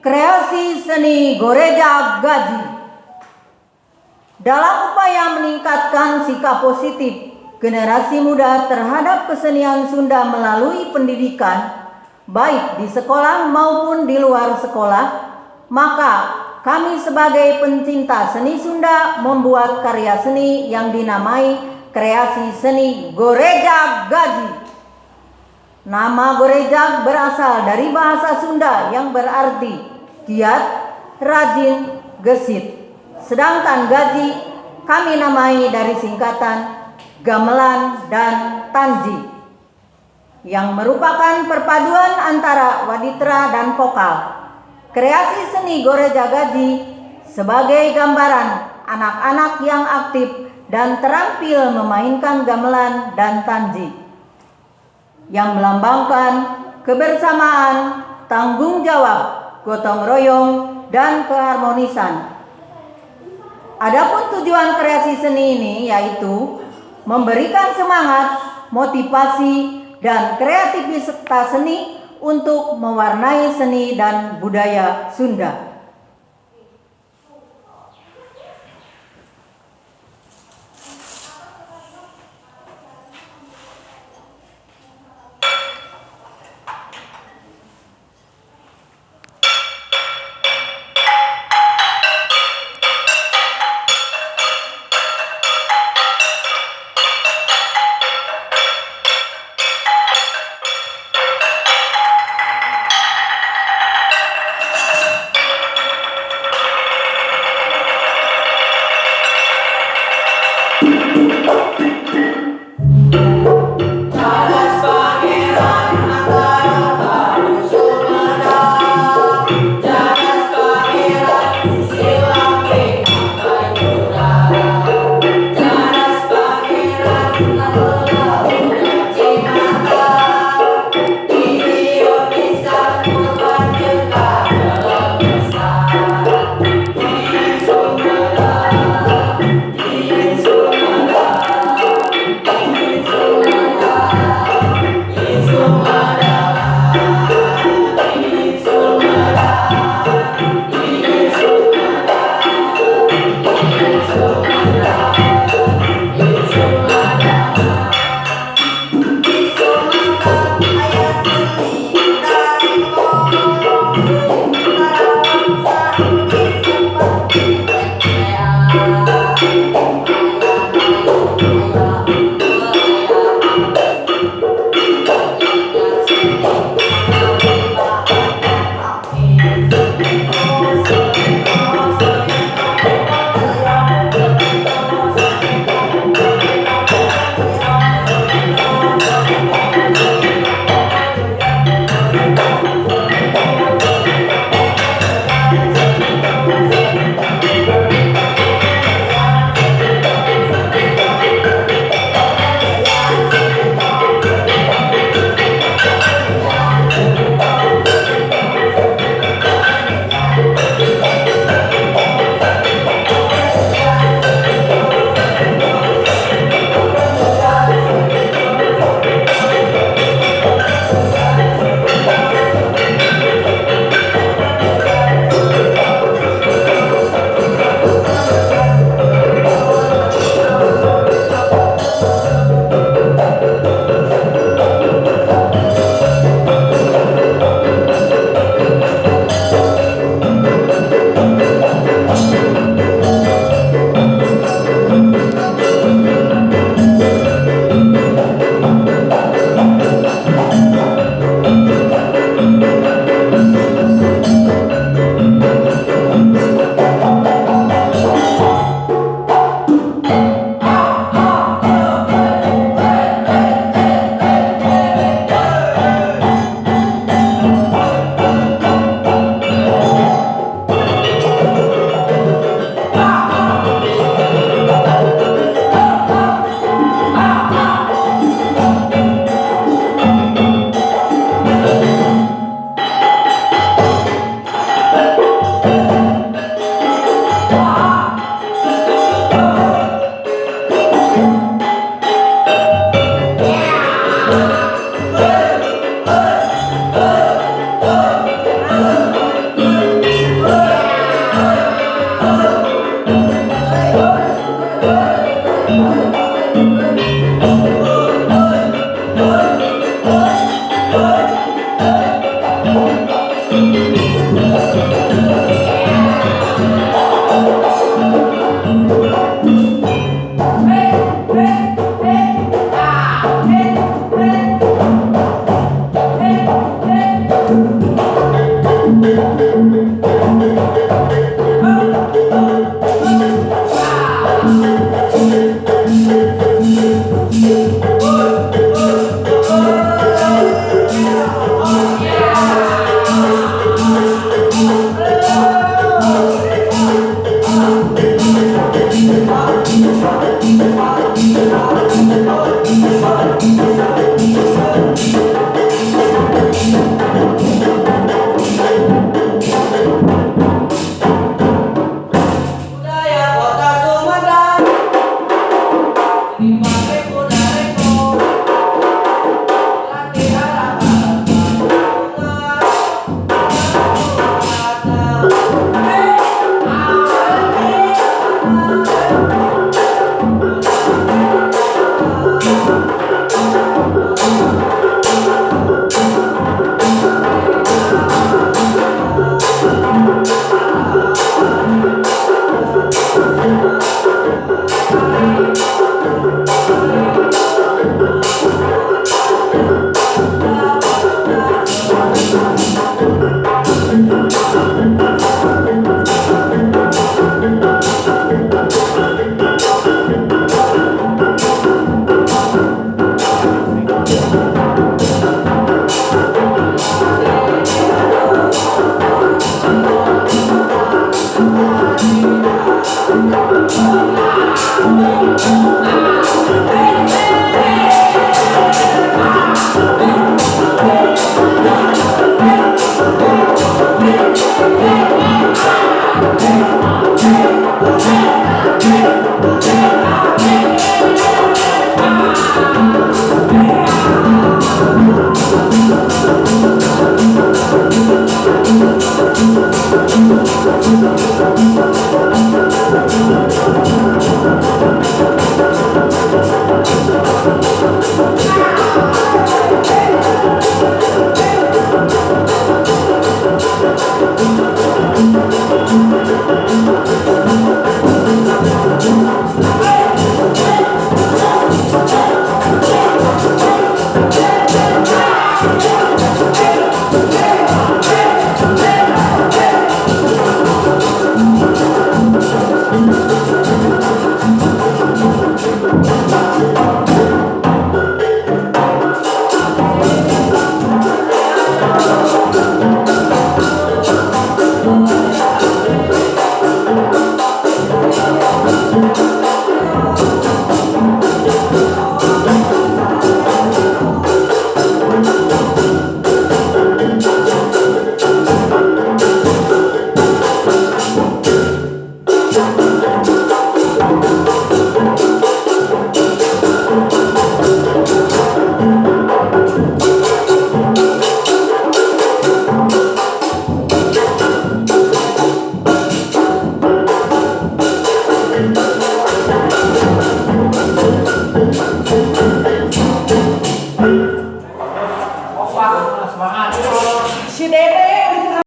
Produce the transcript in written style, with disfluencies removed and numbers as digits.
Kreasi seni Goreja Gaji. Dalam upaya meningkatkan sikap positif generasi muda terhadap kesenian Sunda melalui pendidikan, baik di sekolah maupun di luar sekolah, maka kami sebagai pencinta seni Sunda membuat karya seni yang dinamai kreasi seni Goreja Gaji. Nama Goreja berasal dari bahasa Sunda yang berarti giat, rajin, gesit. Sedangkan Gaji kami namai dari singkatan gamelan dan tanji, yang merupakan perpaduan antara waditra dan vokal. Kreasi seni Goreja Gaji sebagai gambaran anak-anak yang aktif dan terampil memainkan gamelan dan tanji, yang melambangkan kebersamaan, tanggung jawab, gotong royong, dan keharmonisan. Adapun tujuan kreasi seni ini yaitu memberikan semangat, motivasi, dan kreativitas seni untuk mewarnai seni dan budaya Sunda.